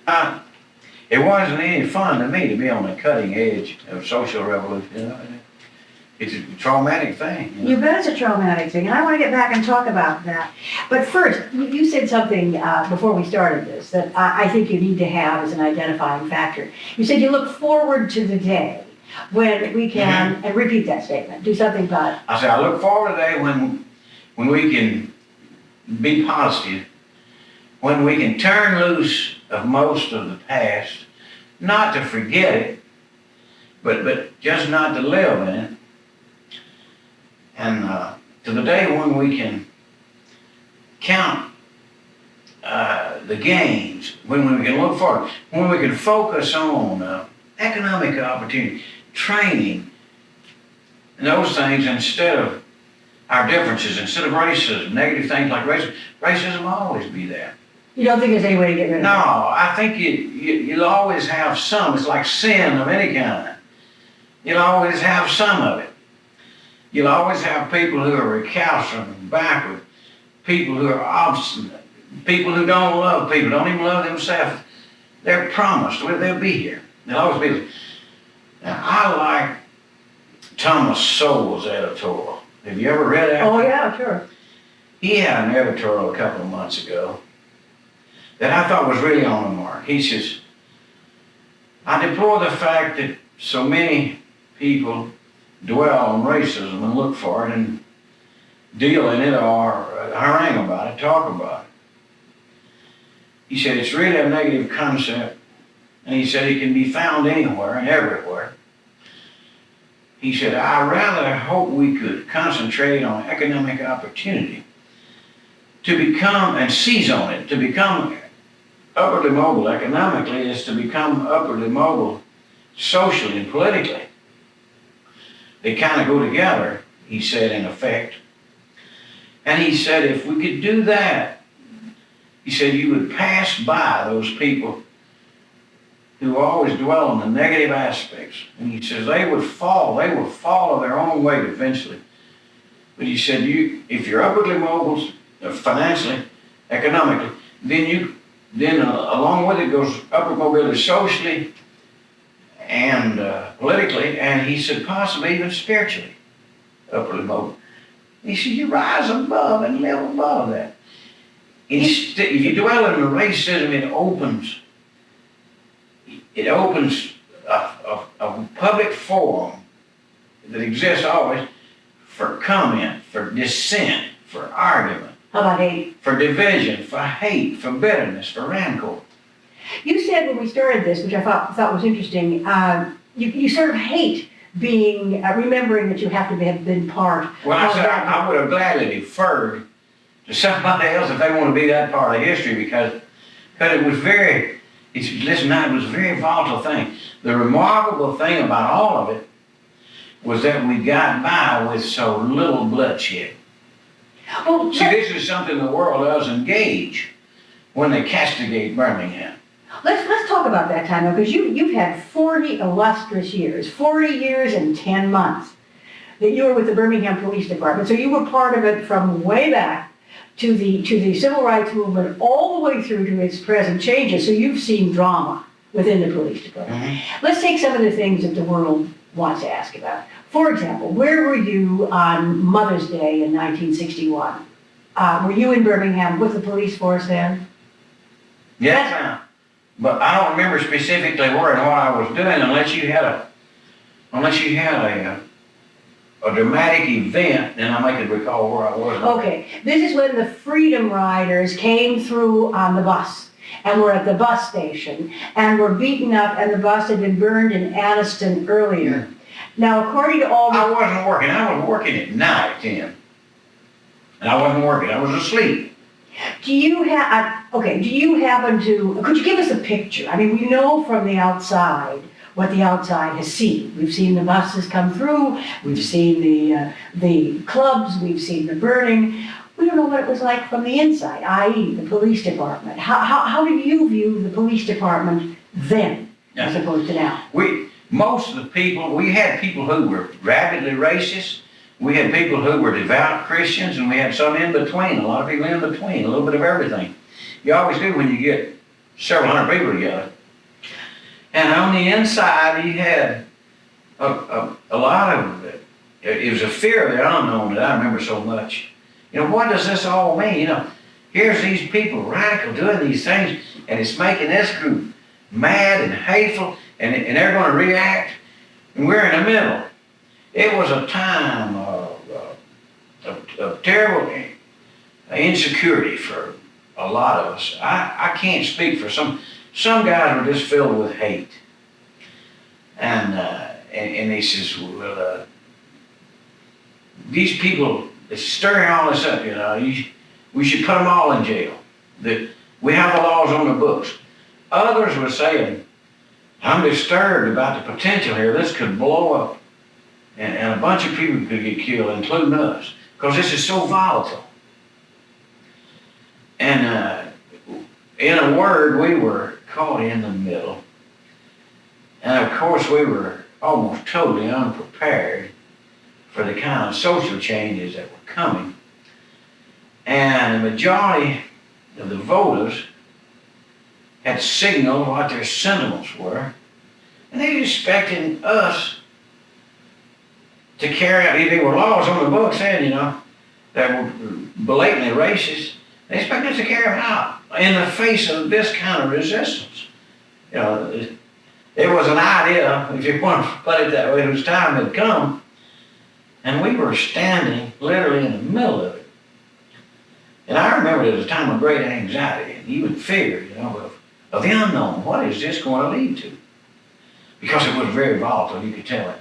It wasn't any fun to me to be on the cutting edge of social revolution. You know? It's a traumatic thing. You know? You bet it's a traumatic thing, and I want to get back and talk about that. But first, you said something before we started this that I think you need to have as an identifying factor. You said you look forward to the day when we can, and repeat that statement, do something about it. I said, I look forward to the day when we can be positive, when we can turn loose of most of the past, not to forget it, but just not to live in it. And to the day when we can count the gains, when we can look forward, when we can focus on economic opportunity, training, and those things instead of our differences, instead of racism, negative things like racism. Racism will always be there. You don't think there's any way to get rid of it? No, I think you'll always have some. It's like sin of any kind. You'll always have some of it. You'll always have people who are recalcitrant and backward, people who are obstinate, people who don't love people, don't even love themselves. They're promised, they'll be here. They'll always be there. Now, I like Thomas Sowell's editorial. Have you ever read that? Oh, yeah, sure. He had an editorial a couple of months ago that I thought was really on the mark. He says, I deplore the fact that so many people dwell on racism and look for it and deal in it or harangue about it, talk about it. He said it's really a negative concept, and he said it can be found anywhere and everywhere. He said, I rather hope we could concentrate on economic opportunity to become, and seize on it, to become upwardly mobile economically is to become upwardly mobile socially and politically. They kind of go together, he said, in effect. And he said, if we could do that, he said, you would pass by those people who always dwell on the negative aspects. And he says, they would follow their own weight eventually. But he said, if you're upwardly mobile, financially, economically, then along with it goes upward mobility socially, and politically, and he said possibly even spiritually, upwardly mobile. He said you rise above and live above that. If you dwell in the racism, it opens a public forum that exists always for comment, for dissent, for argument. How about hate? For division, for hate, for bitterness, for rancor. You said when we started this, which I thought was interesting, you sort of hate being, remembering that you have to have been part. Well, I said I would have gladly deferred to somebody else if they want to be that part of history because it was it was a very volatile thing. The remarkable thing about all of it was that we got by with so little bloodshed. Well, see, this is something the world does engage when they castigate Birmingham. Let's talk about that time, because you've had 40 illustrious years, 40 years and 10 months that you were with the Birmingham Police Department. So you were part of it from way back to the civil rights movement all the way through to its present changes. So you've seen drama within the police department. Mm-hmm. Let's take some of the things that the world wants to ask about. For example, where were you on Mother's Day in 1961? Were you in Birmingham with the police force then? Yes, ma'am. But I don't remember specifically where and what I was doing unless you had a dramatic event, then I could recall where I was. Okay, this is when the Freedom Riders came through on the bus and were at the bus station and were beaten up, and the bus had been burned in Anniston earlier. Now, according to all I wasn't working. I was working at night then. And I wasn't working. I was asleep. Do you happen to, could you give us a picture? I mean, we know from the outside what the outside has seen. We've seen the buses come through, we've seen the clubs, we've seen the burning. We don't know what it was like from the inside, i.e. the police department. How did you view the police department then, as opposed to now? Most of the people, we had people who were rabidly racist. We had people who were devout Christians, and we had some in between, a lot of people in between, a little bit of everything. You always do when you get several hundred people together. And on the inside, he had a lot of it. It was a fear of the unknown that I remember so much. You know, what does this all mean? You know, here's these people radical doing these things, and it's making this group mad and hateful, and they're going to react, and we're in the middle. It was a time of terrible insecurity for a lot of us. I can't speak for some guys were just filled with hate. And he says, well, these people, it's stirring all this up, you know, we should put them all in jail. That we have the laws on the books. Others were saying, I'm disturbed about the potential here. This could blow up and a bunch of people could get killed, including us, because this is so volatile. And in a word, we were caught in the middle. And of course, we were almost totally unprepared for the kind of social changes that were coming. And the majority of the voters had signaled what their sentiments were. And they were expecting us to carry out, there were laws on the books then, you know, that were blatantly racist. They expected us to carry them out in the face of this kind of resistance. You know, it was an idea, if you want to put it that way, whose time had come, and we were standing literally in the middle of it. And I remember it was a time of great anxiety, and even fear, you know, of the unknown. What is this going to lead to? Because it was very volatile, you could tell it.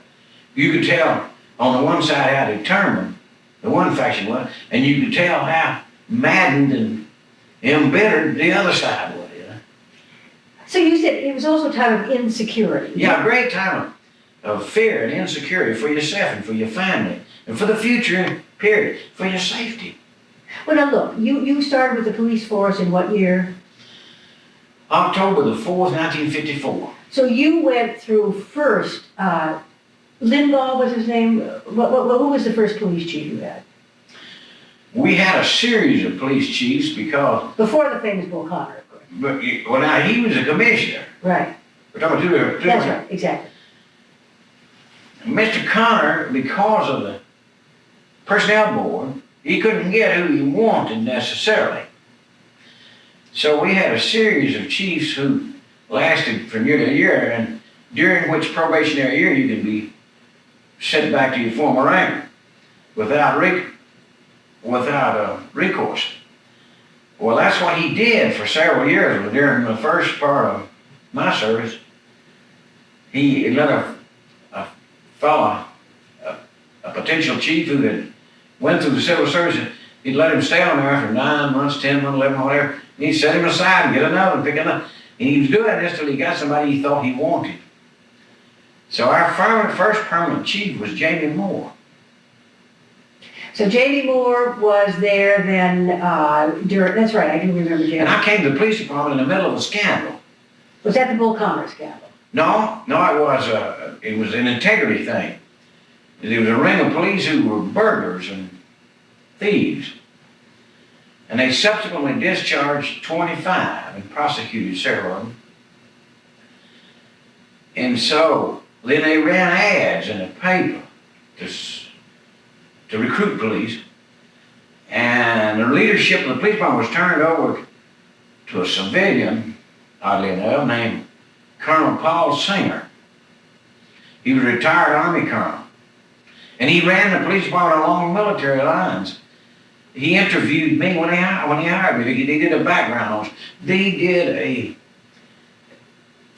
You could tell on the one side how determined the one faction was, and you could tell how maddened and embittered the other side was. You know? So you said it was also a time of insecurity. Yeah, a great time of fear and insecurity for yourself and for your family and for the future, period, for your safety. Well, now look, you started with the police force in what year? October the 4th, 1954. So you went through first, Lindahl was his name. Who was the first police chief you had? We had a series of police chiefs because... Before the famous Bull Connor, of course. But, well, now, he was a commissioner. Right. We're talking about two different... That's right, exactly. Mr. Connor, because of the personnel board, he couldn't get who he wanted necessarily. So we had a series of chiefs who lasted from year to year, and during which probationary year you could be sent back to your former rank without recourse. Well, that's what he did for several years. During the first part of my service, he let a fellow, a potential chief who had went through the civil service, he'd let him stay on there for 9 months, 10 months, 11, whatever, and he'd set him aside and get another and pick another. And he was doing this till he got somebody he thought he wanted. So our first permanent chief was Jamie Moore. So Jamie Moore was there then during, that's right, I do remember Jamie. And I came to the police department in the middle of a scandal. Was that the Bull Connor scandal? No, it was an integrity thing. There was a ring of police who were burglars and thieves. And they subsequently discharged 25 and prosecuted several of them. And so then they ran ads in the paper to recruit police. And the leadership of the police department was turned over to a civilian, oddly enough, named Colonel Paul Singer. He was a retired Army colonel. And he ran the police department along military lines. He interviewed me when he hired me. They did a background on us. They did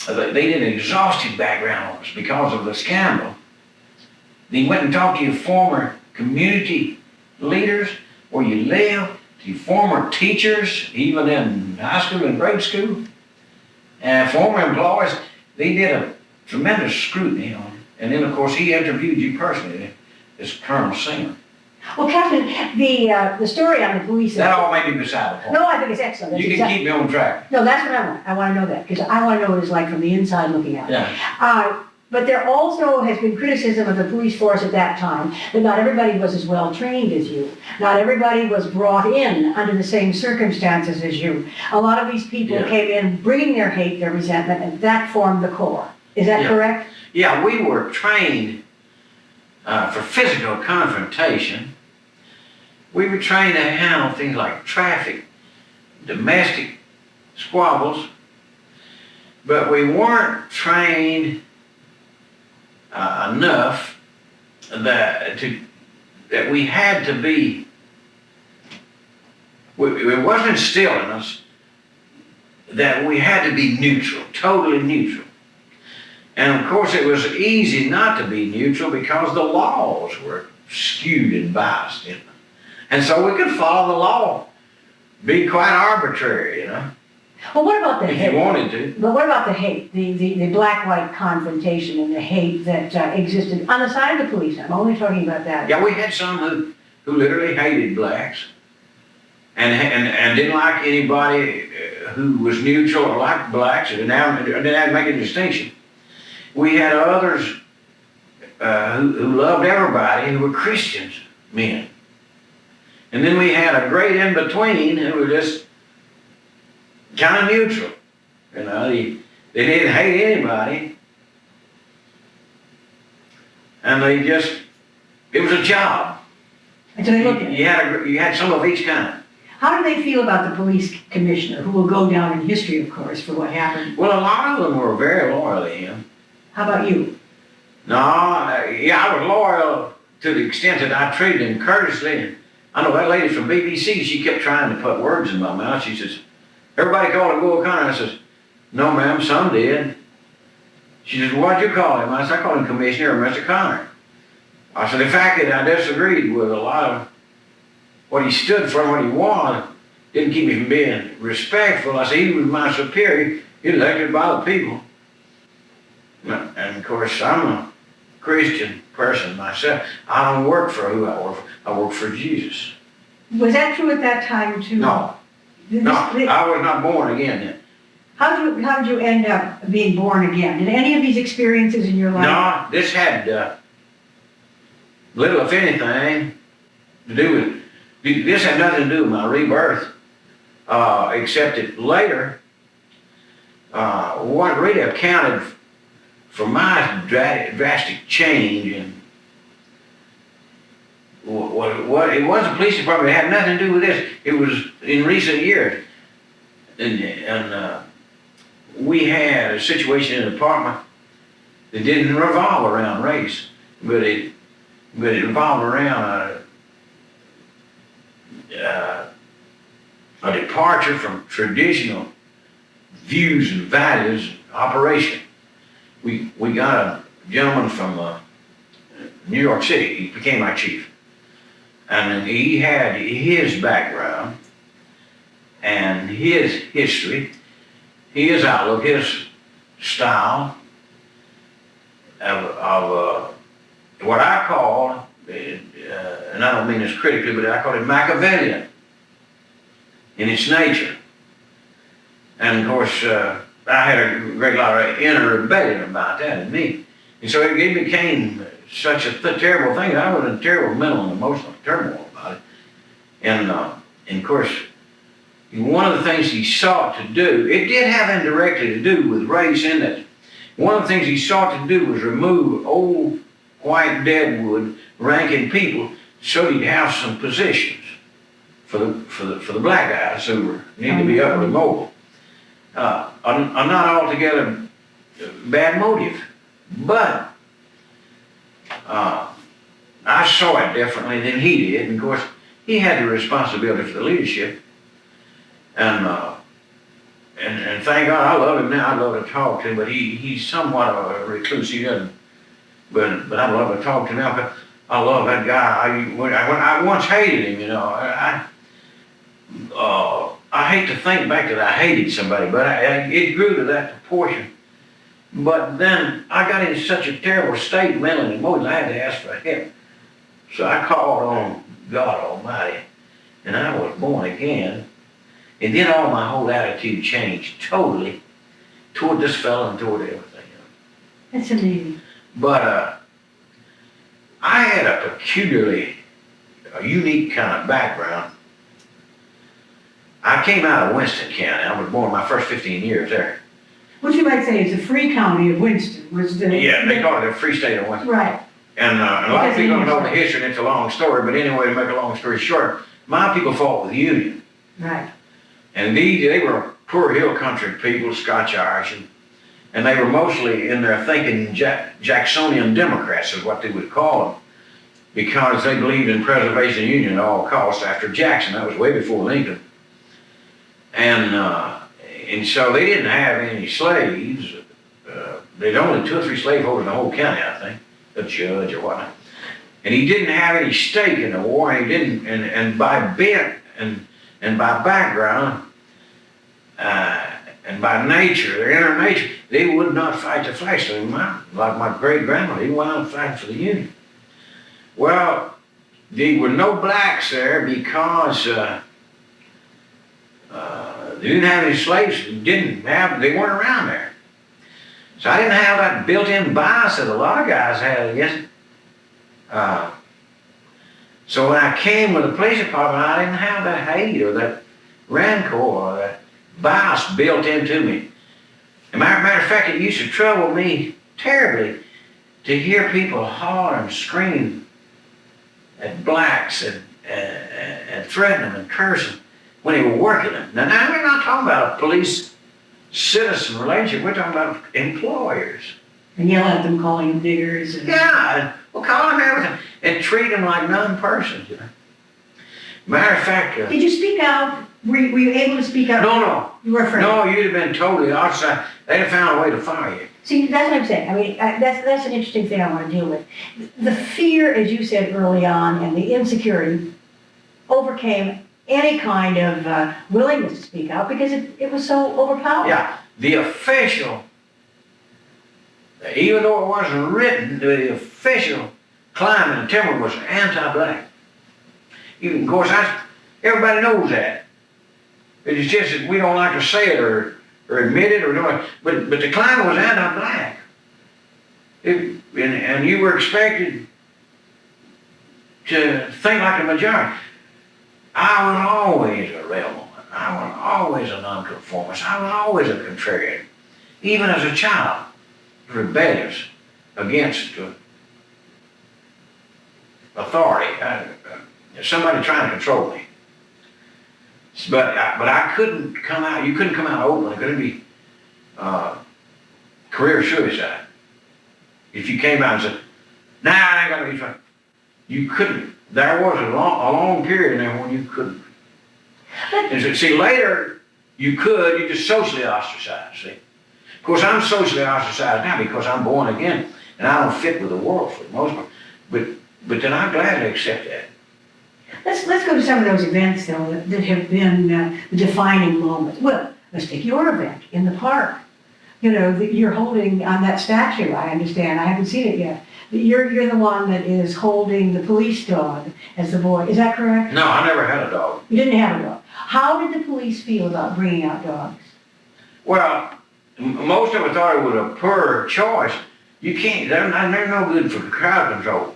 an exhaustive background on us because of the scandal. They went and talked to your former community leaders, where you live, to your former teachers, even in high school and grade school, and former employees. They did a tremendous scrutiny on you. And then, of course, he interviewed you personally, this Colonel Singer. Well, Captain, the story on the police... That all may be beside the point. No, I think it's excellent. That's you can keep me on track. No, that's what I want. I want to know that, because I want to know what it's like from the inside looking out. Yeah. But there also has been criticism of the police force at that time that not everybody was as well trained as you. Not everybody was brought in under the same circumstances as you. A lot of these people came in bringing their hate, their resentment, and that formed the core. Is that correct? Yeah, we were trained for physical confrontation. We were trained to handle things like traffic, domestic squabbles, but we weren't trained enough that we had to be. It wasn't instilled in us that we had to be neutral, totally neutral. And of course, it was easy not to be neutral because the laws were skewed and biased, and so we could follow the law, be quite arbitrary, Well, what about the hate? If you wanted to. But what about the hate, the black-white confrontation and the hate that existed on the side of the police? I'm only talking about that. Yeah, we had some who literally hated blacks and didn't like anybody who was neutral or liked blacks, and didn't have to make a distinction. We had others who loved everybody, who were Christians, men. And then we had a great in-between who were just kind of neutral. They didn't hate anybody. And it was a job. And so they looked at You had some of each kind. How do they feel about the police commissioner, who will go down in history, of course, for what happened? Well, a lot of them were very loyal to him. How about you? No, I was loyal to the extent that I treated him courteously. And I know that lady from BBC, she kept trying to put words in my mouth. She says, everybody called him Bull Connor. I says, no ma'am, some did. She says, what'd you call him? I said, I called him Commissioner or Mr. Connor. I said, the fact that I disagreed with a lot of what he stood for and what he was didn't keep me from being respectful. I said, he was my superior, elected by the people. And of course, I'm a Christian person myself. I don't work for who I work for. I work for Jesus. Was that true at that time too? No. I was not born again then. How did you end up being born again? Did any of these experiences in your life? No, this had little, if anything, to do with. This had nothing to do with my rebirth, except that later, what really accounted for my drastic change and what it was the police department. It had nothing to do with this. It was in recent years, and we had a situation in the department that didn't revolve around race, but it revolved around a departure from traditional views and values operation. We got a gentleman from New York City. He became our chief. And he had his background and his history, his outlook, his style of what I call, and I don't mean this critically, but I call it Machiavellian in its nature. And of course, I had a great lot of inner rebellion about that in me. And so it became such a terrible thing. I was in terrible mental and emotional turmoil about it. And of course, one of the things he sought to do, it did have indirectly to do with race in that one of the things he sought to do was remove old white deadwood ranking people so he'd have some positions for the black guys who need to be upward mobile. A not altogether bad motive, but I saw it differently than he did. And of course, he had the responsibility for the leadership. And thank God I love him now. I love to talk to him, but he's somewhat of a recluse. He doesn't. But I love to talk to him now. But I love that guy. I once hated him, I hate to think back that I hated somebody, but it grew to that proportion. But then I got in such a terrible state mentally and emotionally, I had to ask for help. So I called on God Almighty, and I was born again. And then my whole attitude changed totally toward this fellow and toward everything else. That's amazing. But I had a peculiarly, a unique kind of background. I came out of Winston County. I was born my first 15 years there. What you might say is the free county of Winston was the... Yeah, they call it the Free State of Winston. Right. And a lot of people don't know the history, and it's a long story, but anyway, to make a long story short, my people fought with the Union. Right. And they were poor hill country people, Scotch Irish, and they were mostly in their thinking Jacksonian Democrats is what they would call them, because they believed in preservation of the Union at all costs after Jackson. That was way before Lincoln. And so they didn't have any slaves. There's only 2 or 3 slaveholders in the whole county, I think, a judge or whatnot. And he didn't have any stake in the war, and he didn't, and by bent and by background, and by nature, their inner nature, they would not fight the flag. So like my great-grandmother, he wound up fighting for the Union. Well, there were no blacks there because they didn't have any slaves. They weren't around there. So I didn't have that built-in bias that a lot of guys had against it. So when I came with the police department, I didn't have that hate or that rancor or that bias built into me. As a matter of fact, it used to trouble me terribly to hear people holler and scream at blacks and threaten them and curse them when they were working them. Now we're not talking about a police-citizen relationship. We're talking about employers. And yell at them, calling them niggers. And... Yeah, we'll call them everything and treat them like non-persons. Matter of fact... Did you speak out? Were you able to speak out? No. You were afraid? No, you'd have been totally outside. They'd have found a way to fire you. See, that's what I'm saying. I mean, that's an interesting thing I want to deal with. The fear, as you said early on, and the insecurity overcame any kind of willingness to speak out because it was so overpowering. Yeah, the official, even though it wasn't written, the official climate and temper was anti-black. Even, of course, everybody knows that. It's just that we don't like to say it or admit it, but the climate was anti-black. And you were expected to think like the majority. I was always a rebel. I was always a nonconformist. I was always a contrarian. Even as a child, rebellious against authority. Somebody trying to control me. But I couldn't come out. You couldn't come out open. It couldn't be career suicide. If you came out and said, "Nah, I ain't gonna be fine," you couldn't. There was a long period in there when you couldn't. And so, see, later you could. You just socially ostracized. See, of course, I'm socially ostracized now because I'm born again and I don't fit with the world for the most part. But then I gladly accept that. Let's go to some of those events, though, that have been the defining moments. Well, let's take your event in the park. You know, that you're holding on that statue, I understand. I haven't seen it yet. You're the one that is holding the police dog as the boy. Is that correct? No, I never had a dog. You didn't have a dog. How did the police feel about bringing out dogs? Well, most of us thought it was a poor choice. You can't, they're no good for crowd control.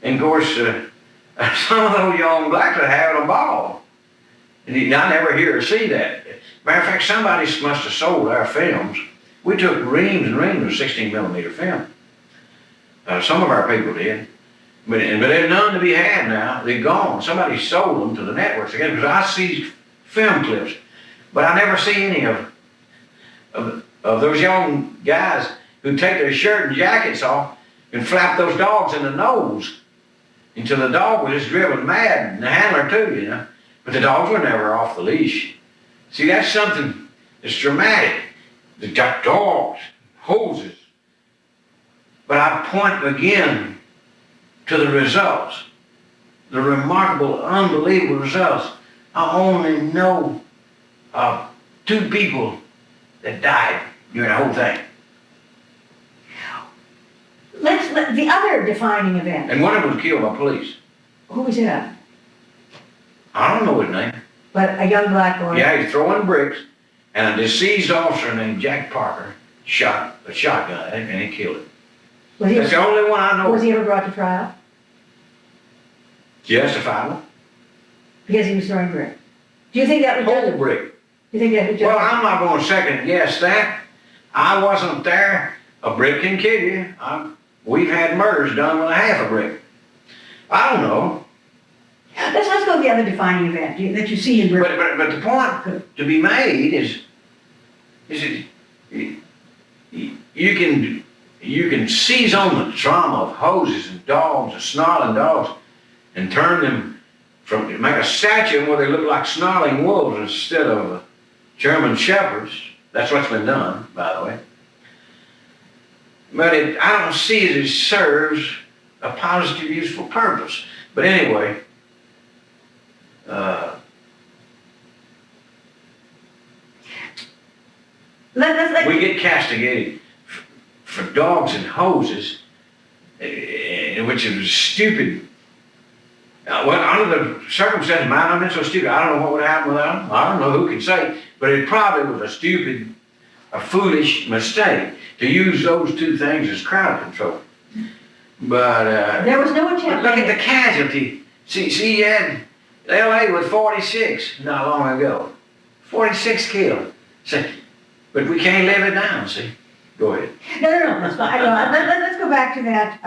And of course, some of those young blacks are having a ball. And I never hear or see that. Matter of fact, somebody must have sold our films. We took reams and reams of 16 millimeter film. Some of our people did. But there's none to be had now. They're gone. Somebody sold them to the networks again because I see film clips. But I never see any of those young guys who take their shirt and jackets off and flap those dogs in the nose until the dog was just driven mad, and the handler too, you know. But the dogs were never off the leash. See, that's something that's dramatic. They got dogs, hoses. But I point again to the results, the remarkable, unbelievable results. I only know of 2 people that died during the whole thing. The other defining event. And one of them was killed by police. Who was that? I don't know his name. But a young black boy. Yeah, he's throwing bricks, and a deceased officer named Jack Parker shot a shotgun at him and he killed him. Was That's he, the only one I know. was he ever brought to trial? Justifiable. Because he was throwing brick. Do you think that was Whole justified? brick. You think that was Well, justified? I'm not going to second guess that. I wasn't there. A brick can kill you. We've had murders done with a half a brick. I don't know. Let's go to the other defining event that you see in brick. But the point to be made is that you can seize on the trauma of hoses and dogs and snarling dogs and turn them make a statue where they look like snarling wolves instead of German shepherds. That's what's been done, by the way. But I don't see it as serves a positive, useful purpose. But anyway, we get castigated for dogs and hoses, which is stupid. Well, under the circumstances, might not have been so stupid. I don't know what would happen without them. I don't know, who can say. But it probably was a foolish mistake to use those two things as crowd control. But there was no attempt. Look at the casualty. See, you had L.A. with 46 not long ago. 46 killed. But we can't live it down, see? Go ahead. No, that's fine. Let's go back to that,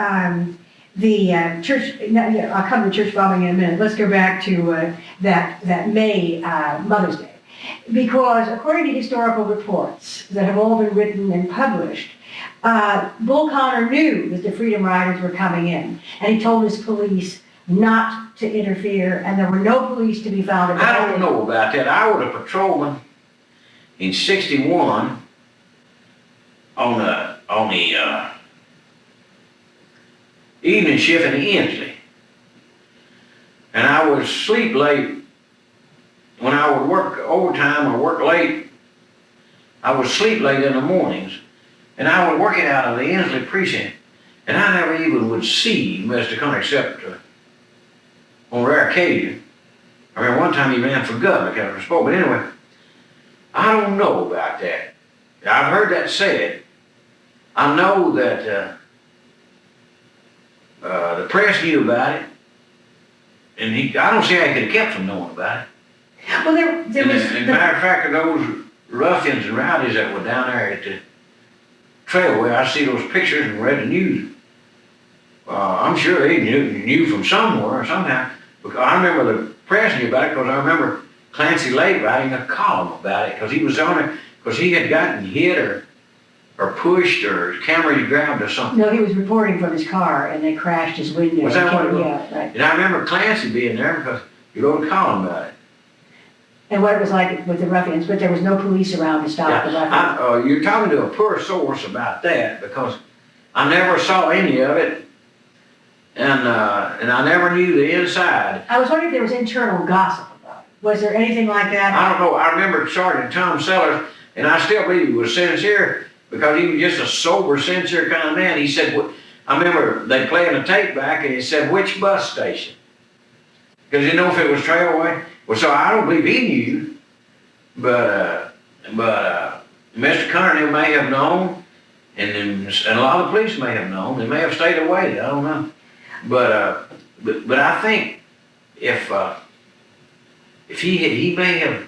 the church, I'll come to church bombing in a minute. Let's go back to that May Mother's Day. Because according to historical reports that have all been written and published, Bull Connor knew that the Freedom Riders were coming in, and he told his police not to interfere, and there were no police to be found. I don't know about that. I was a patrolman in '61 on the evening shift in the Inslee, and I would sleep late when I would work overtime or work late. I would sleep late in the mornings, and I would work it out of the Inslee precinct, and I never even would see Mr. Connor except on rare occasion. I remember one time he ran for governor, kind of spoke, but anyway, I don't know about that. I've heard that said. I know that the press knew about it, and I don't see how he could have kept from knowing about it. Well, there was... As a matter of fact, those ruffians and rowdies that were down there at the trailway, I see those pictures and read the news. I'm sure they knew from somewhere or somehow. Because I remember the press knew about it because I remember Clancy Lake writing a column about it because he was on it because he had gotten hit or pushed or his camera he grabbed or something. No, he was reporting from his car and they crashed his window. Was that what it was? Yeah, right. And I remember Clancy being there because he wrote a column about it. And what it was like with the ruffians, but there was no police around to stop the ruffians. You're talking to a poor source about that because I never saw any of it. And I never knew the inside. I was wondering if there was internal gossip about it. Was there anything like that? I don't know. I remember Sergeant Tom Sellers, and I still believe he was sincere because he was just a sober, sincere kind of man. He said, I remember they playing a tape back, and he said, which bus station? Because he didn't know if it was Trailway. Well, so I don't believe he knew, but Mr. Connor may have known, and a lot of the police may have known. They may have stayed away. I don't know. But I think if he may have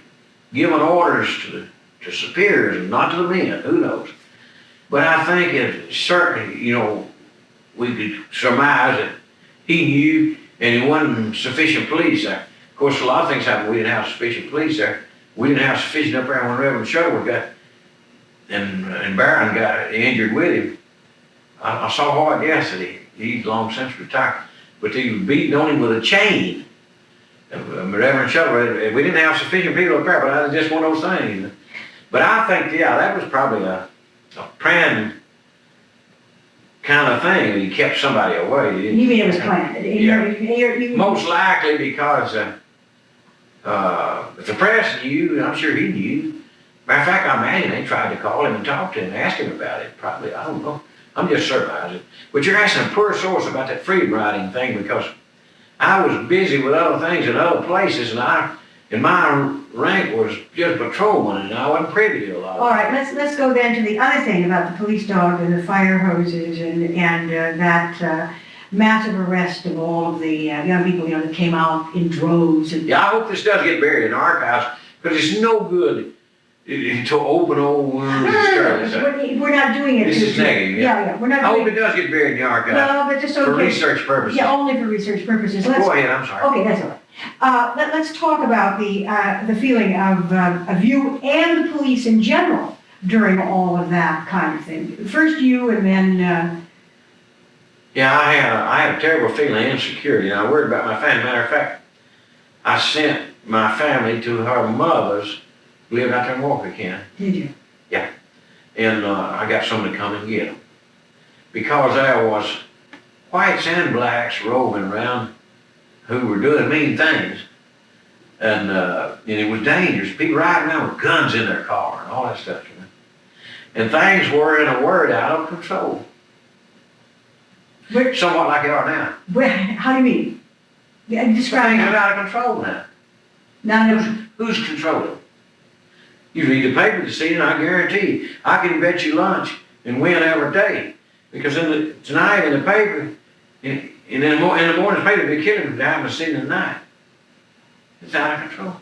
given orders to superiors and not to the men, who knows? But I think it certainly, we could surmise that he knew and there wasn't sufficient police there. Of course, a lot of things happened. We didn't have sufficient police there. We didn't have sufficient up there when Reverend Shuttleworth got and Barron got injured with him. I saw Hart yesterday. He's long since retired. But he was beating on him with a chain. Reverend Shuttleworth, we didn't have sufficient people up there, but that was just one of those things. But I think, that was probably a planned kind of thing. He kept somebody away. You mean it was planned? Yeah. Most likely because if the press knew, I'm sure he knew. Matter of fact, I imagine they tried to call him and talk to him and ask him about it. Probably, I don't know. I'm just surmising. But you're asking a poor source about that freedom riding thing because I was busy with other things in other places, and my rank was just patrolman, and I wasn't privy to a lot. All right, let's go then to the other thing about the police dog and the fire hoses and that massive arrest of all of the young people, that came out in droves. And Yeah, I hope this does get buried in archives, because it's no good to open old wounds and stir this up. We're not doing it. This is negative, yeah. Yeah, we're not I doing hope it does get buried in the archives. No, but just so for research purposes. Yeah, only for research purposes. Go ahead, I'm sorry. Okay, that's all right. Let's talk about the feeling of you and the police in general during all of that kind of thing. First you, and then. Yeah, I had a terrible feeling of insecurity, and I worried about my family. Matter of fact, I sent my family to her mother's, who lived out there in Walker County. Did you? Yeah. And I got someone to come and get them. Because there was whites and blacks roving around who were doing mean things. And it was dangerous. People riding around with guns in their car and all that stuff. And things were, in a word, out of control. Somewhat like they are now. How do you mean? Describe Things are out of control now. Now, Who's controlling? You read the paper this evening, I guarantee you, I can bet you lunch and win every day. Because tonight in the paper, in the morning's paper, they're killing them down the city tonight. It's out of control.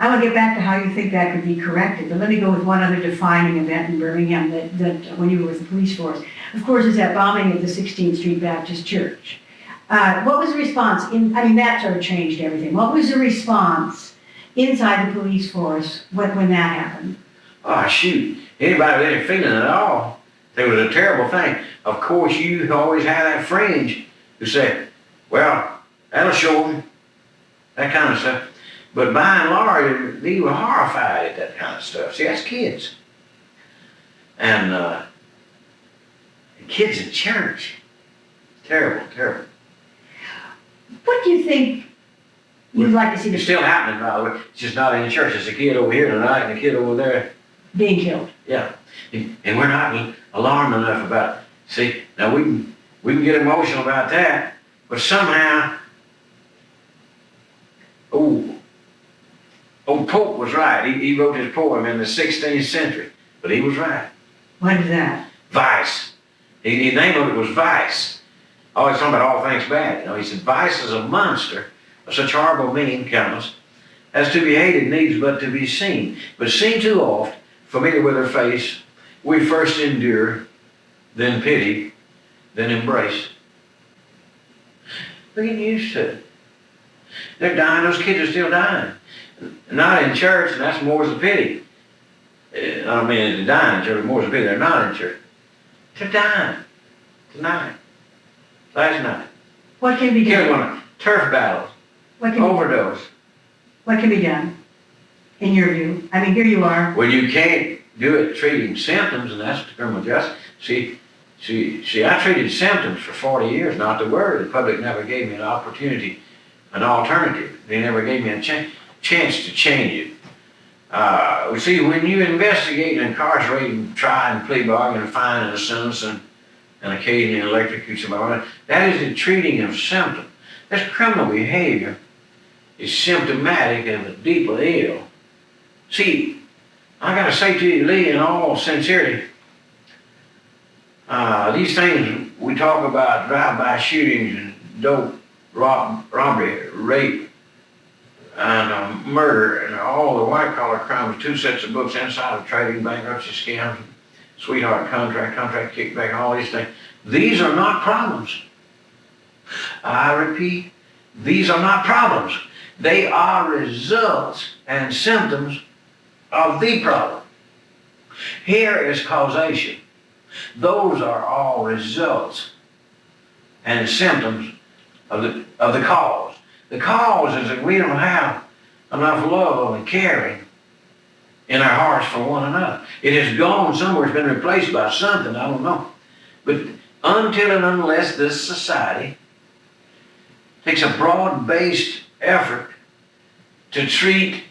I want to get back to how you think that could be corrected, but let me go with one other defining event in Birmingham that when you were with the police force. Of course, is that bombing at the 16th Street Baptist Church. What was the response? That sort of changed everything. What was the response inside the police force when that happened? Oh, shoot. Anybody with any feeling at all, it was a terrible thing. Of course, you always have that fringe who say, well, that'll show them, that kind of stuff. But by and large, they were horrified at that kind of stuff. See, that's kids. And kids in church. Terrible, terrible. What do you think you'd like to see? It's still happening, by the way. It's just not in the church. It's a kid over here tonight and a kid over there. Being killed. Yeah. And we're not alarmed enough about it. See, now we can get emotional about that, but somehow, Pope was right. He wrote his poem in the 16th century, but he was right. What is that? Vice. His name of it was Vice. Always talking about all things bad. He said, vice is a monster of such horrible mean countenance as to be hated needs but to be seen. But seen too oft, familiar with her face, we first endure, then pity, then embrace. We're getting used to it. They're dying. Those kids are still dying. Not in church, and that's more's the pity. I don't mean they're dying in church, more's the pity. They're not in church. They're dying tonight. Last night. What can be done? Killed one. Turf battles. Overdose. What can be done, in your view? Here you are. Well, you can't do it treating symptoms, and that's the criminal justice. See, I treated symptoms for 40 years, not to worry. The public never gave me an opportunity, an alternative. They never gave me a chance to change it. See, when you investigate and incarcerate and try and plea bargain and find a sentence and occasionally electrocute somebody, that is the treating of symptoms. That's criminal behavior. Is symptomatic of a deeper ill. See, I got to say to you, Lee, in all sincerity, these things we talk about, drive-by shootings and dope, robbery, rape, and murder, and all the white-collar crimes, 2 sets of books, insider trading, bankruptcy scams, sweetheart contract kickback, and all these things. These are not problems. I repeat, these are not problems. They are results and symptoms of the problem. Here is causation. Those are all results and symptoms of the cause. The cause is that we don't have enough love and caring in our hearts for one another. It has gone somewhere. It's been replaced by something, I don't know. But until and unless this society takes a broad-based effort to treat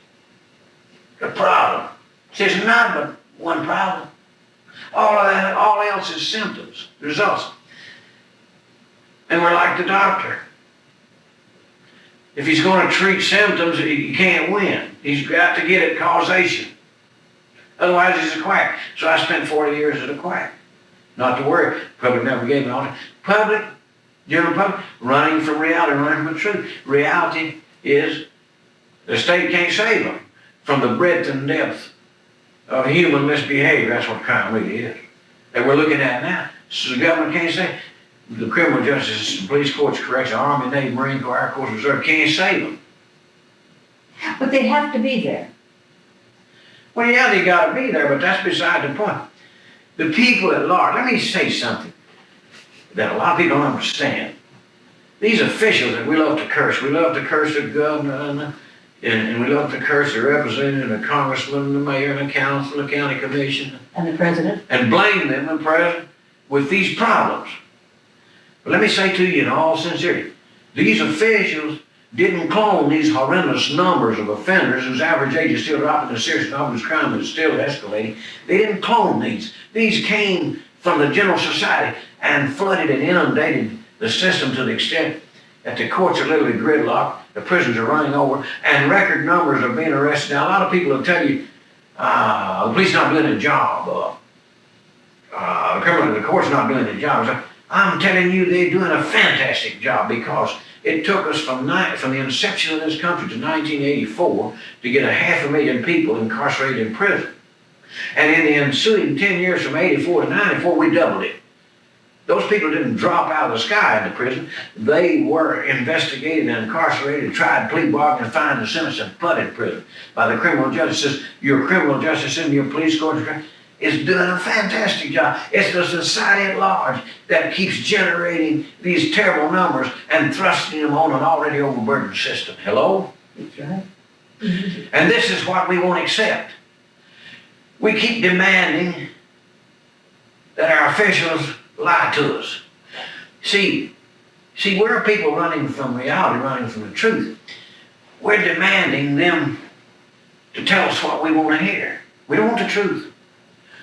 the problem. There's not but one problem. All of that, all else is symptoms, results. And we're like the doctor. If he's going to treat symptoms, he can't win. He's got to get at causation. Otherwise, he's a quack. So I spent 40 years as a quack. Not to worry. Public never gave me all that. Public, general public, running from reality, running from the truth. Reality is the state can't save them from the breadth and depth of human misbehavior. That's what crime really is. That we're looking at now. So the government can't save the criminal justice system, police, courts, correction, Army, Navy, Marine Corps, Air Force Reserve can't save them. But they have to be there. Well, yeah, they got to be there, but that's beside the point. The people at large, let me say something that a lot of people don't understand. These officials that we love to curse the governor, and we love to curse the representative, the congressman, the mayor, and the council, the county commission. And the president. And blame them, the president, with these problems. But let me say to you in all sincerity, these officials didn't clone these horrendous numbers of offenders whose average age is still dropping, the serious numbers of crime is still escalating. They didn't clone these. These came from the general society and flooded and inundated the system to the extent that the courts are literally gridlocked, the prisons are running over, and record numbers are being arrested. Now, a lot of people will tell you, the police not doing their job, the court's not doing their job. I'm telling you, they're doing a fantastic job, because it took us from the inception of this country to 1984 to get 500,000 people incarcerated in prison. And in the ensuing 10 years from 84 to 94, we doubled it. Those people didn't drop out of the sky into prison. They were investigated and incarcerated, tried, plea bargained, fined, and sentenced, and put in prison by the criminal justice system. Your criminal justice system, your police courts, is doing a fantastic job. It's the society at large that keeps generating these terrible numbers and thrusting them on an already overburdened system. Hello? That's right. And this is what we won't accept. We keep demanding that our officials lie to us. See, we're people running from reality, running from the truth. We're demanding them to tell us what we want to hear. We don't want the truth.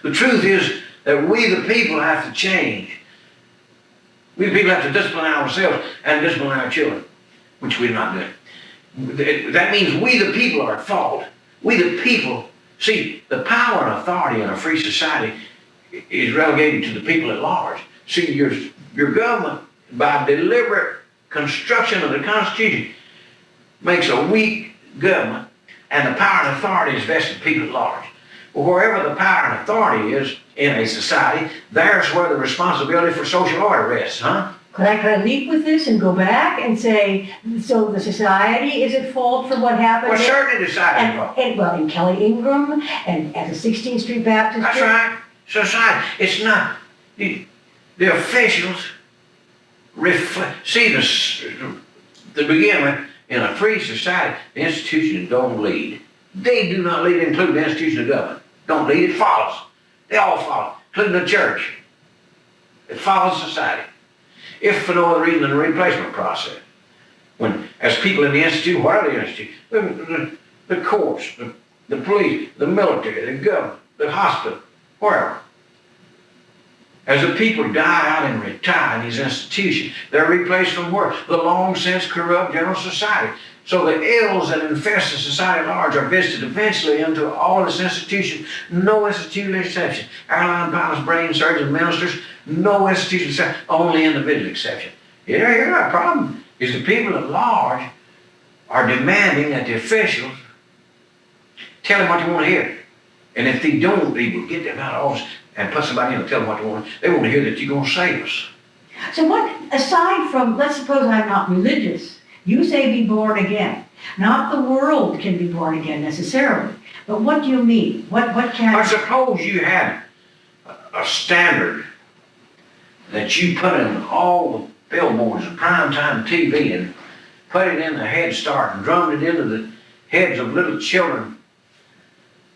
The truth is that we, the people, have to change. We, the people, have to discipline ourselves and discipline our children, which we're not doing. That means we, the people, are at fault. We, the people, see, the power and authority in a free society is relegated to the people at large. See, your government, by deliberate construction of the Constitution, makes a weak government, and the power and authority is vested in people at large. Well, wherever the power and authority is in a society, there's where the responsibility for social order rests, huh? Could I leap with this and go back and say, so the society is at fault for what happened? Well, certainly the society is at fault. Well, in Kelly Ingram and at the 16th Street Baptist. That's right. Society. It's not. The officials reflect. See, to begin with, in a free society, the institutions don't lead. They do not lead, including the institution of government. Don't lead, it follows. They all follow, including the church. It follows society. If for no other reason than the replacement process. When, as people in the institute, what are the institute? The courts, the police, the military, the government, the hospital, wherever. As the people die out and retire in these institutions, they're replaced from where? The long since corrupt general society. So the ills that infest the society at large are visited eventually into all this institutions. No institution exception. Airline pilots, brain surgeons, ministers, no institution exception. Only individual exception. Here's our problem, is the people at large are demanding that the officials tell them what they want to hear. And if they don't, they will get them out of office and put somebody in and tell them what they want. They want to hear that you're going to save us. So what, aside from, let's suppose I'm not religious, you say be born again. Not the world can be born again necessarily. But what do you mean? What can... I suppose you had a standard that you put in all the billboards and primetime TV and put it in the Head Start and drummed it into the heads of little children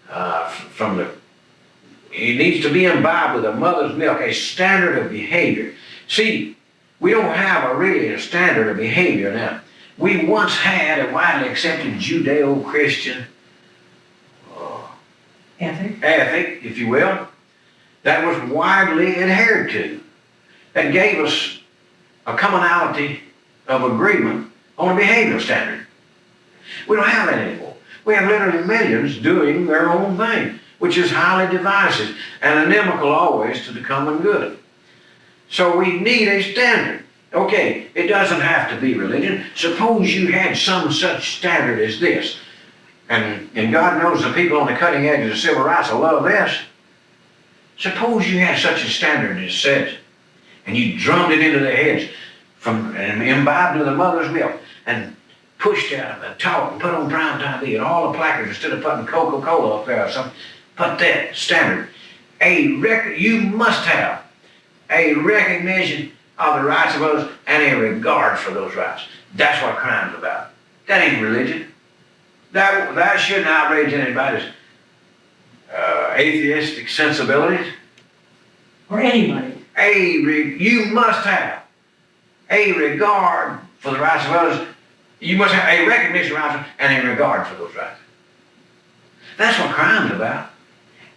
from the... It needs to be imbibed with a mother's milk, a standard of behavior. See, we don't have really a standard of behavior now. We once had a widely accepted Judeo-Christian ethic, if you will, that was widely adhered to, that gave us a commonality of agreement on a behavioral standard. We don't have that anymore. We have literally millions doing their own thing, which is highly divisive and inimical always to the common good. So we need a standard. Okay, it doesn't have to be religion. Suppose you had some such standard as this. And God knows the people on the cutting edge of the civil rights will love this. Suppose you had such a standard as says, and you drummed it into their heads and imbibed with the mother's milk and pushed out and taught and put on prime time and all the placards instead of putting Coca-Cola up there or something. Put that standard. You must have a recognition of the rights of others and a regard for those rights. That's what crime's about. That ain't religion. That shouldn't outrage anybody's atheistic sensibilities. Or anybody. You must have a regard for the rights of others. You must have a recognition of rights and a regard for those rights. That's what crime's about.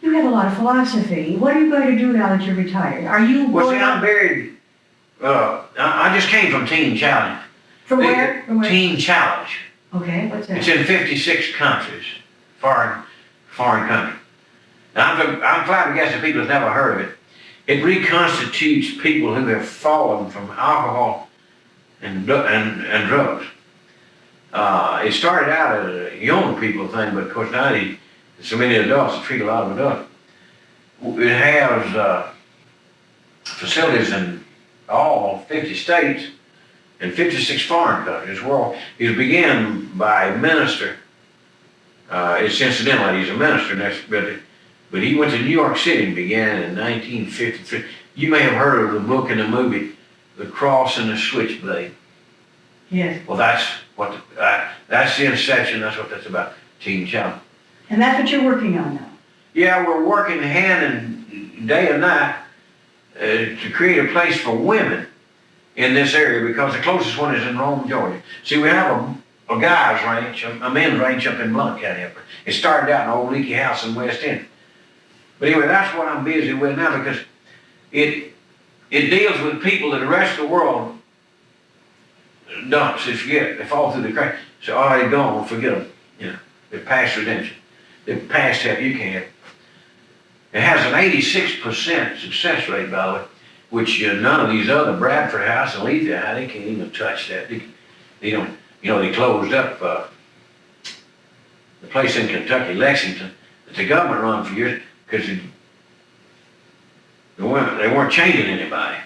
You have a lot of philosophy. What are you going to do now that you're retired? Are you Well, see, I'm buried. I just came from Teen Challenge. From where? Teen Challenge. Okay, what's that? It's in 56 countries, foreign countries. Now, I'm flabbergasted people have never heard of it. It reconstitutes people who have fallen from alcohol and drugs. It started out as a young people thing, but of course now there's so many adults that treat a lot of adults. It has facilities in all 50 states and 56 foreign countries. Well, it began by a minister. It's incidental that he's a minister, but he went to New York City and began in 1953. You may have heard of the book and the movie, The Cross and the Switchblade. Yes. Well, that's the inception. That's what that's about. Teen Challenge. And that's what you're working on now. Yeah, we're working hand and day and night to create a place for women in this area because the closest one is in Rome, Georgia. See, we have a guy's ranch, a men's ranch up in Blount County. It started out in an old leaky house in West End. But anyway, that's what I'm busy with now because it deals with people that the rest of the world dumps. They forget. They fall through the cracks. So, they're gone. Forget them. You know, they're past redemption. They're past help. You can't. It has an 86% success rate, by the way, which none of these other Bradford House and Lethia, they can't even touch that. They don't. You know, they closed up the place in Kentucky, Lexington, that the government run for years because they weren't changing anybody.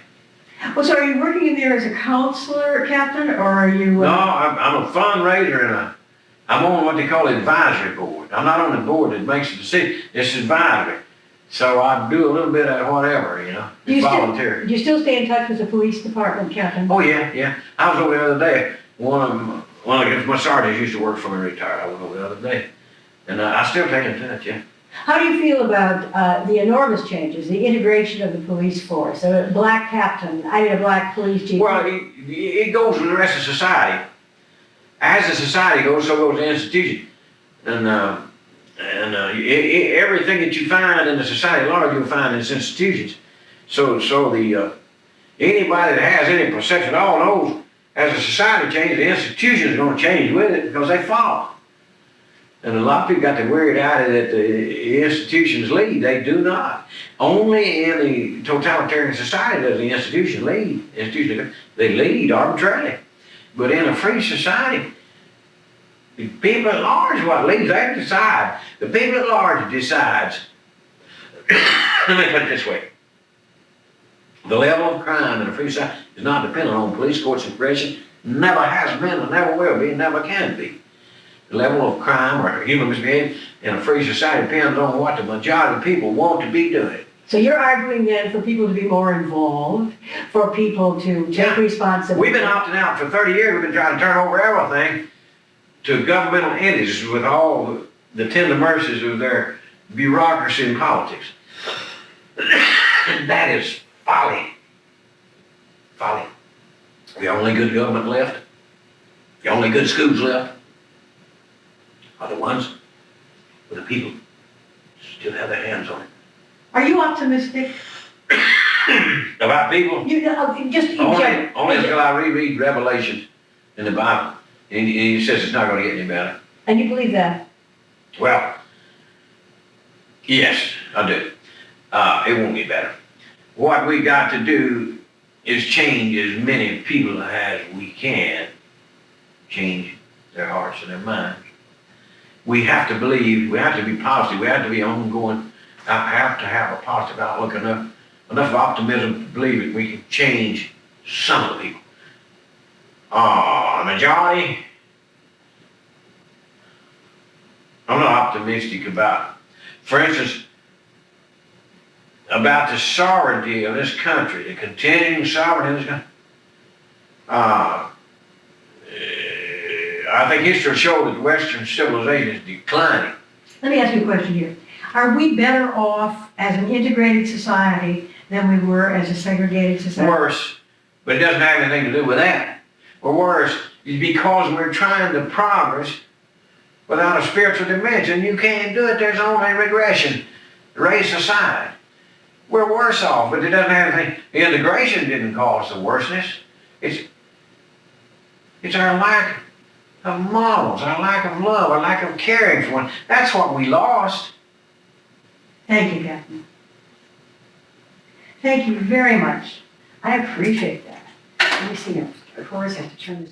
Well, so are you working in there as a counselor, Captain, or are you... No, I'm a fundraiser and I'm on what they call the advisory board. I'm not on the board that makes the decision. It's advisory. So I do a little bit of whatever, you know. It's voluntary. Do you still stay in touch with the police department, Captain? Oh, yeah. I was over the other day. One of my sergeants used to work for me, retired. I went over the other day. And I still stay in touch, yeah. How do you feel about the enormous changes, the integration of the police force, a black captain, a black police chief? Well, it goes with the rest of society. As the society goes, so goes the institution. And everything that you find in the society at large, you'll find in its institutions. So anybody that has any perception at all knows as the society changes, the institutions are going to change with it because they follow. And a lot of people got the weird idea that the institutions lead. They do not. Only in the totalitarian society does the institution lead. They lead arbitrarily. But in a free society, the people at large are what leads. They decide. The people at large decides. Let me put it this way. The level of crime in a free society is not dependent on police, courts, and correction. Never has been and never will be and never can be. The level of crime or human misbehavior in a free society depends on what the majority of people want to be doing. So you're arguing then for people to be more involved, for people to take responsibility. We've been opting out for 30 years. We've been trying to turn over everything to governmental entities with all the tender mercies of their bureaucracy and politics. And that is folly. Folly. The only good government left, the only good schools left, are the ones where the people still have their hands on it. Are you optimistic? About people? Just in general. Only until I reread Revelation in the Bible. And he says it's not going to get any better. And you believe that? Well, yes, I do. It won't get better. What we got to do is change as many people as we can, change their hearts and their minds. We have to believe, we have to be positive, we have to be ongoing, have to have a positive outlook, enough optimism to believe that we can change some of the people. Majority, I'm not optimistic about. For instance, about the sovereignty of this country, the continuing sovereignty of this country. I think history shows that Western civilization is declining. Let me ask you a question here. Are we better off as an integrated society than we were as a segregated society? Worse, but it doesn't have anything to do with that. Or worse, because we're trying to progress without a spiritual dimension. You can't do it. There's only regression. Race aside. We're worse off, but it doesn't have anything. The integration didn't cause the worseness. It's our lack of models, our lack of love, our lack of caring for one. That's what we lost. Thank you, Captain. Thank you very much. I appreciate that. Let me see now. Of course, I have to turn this.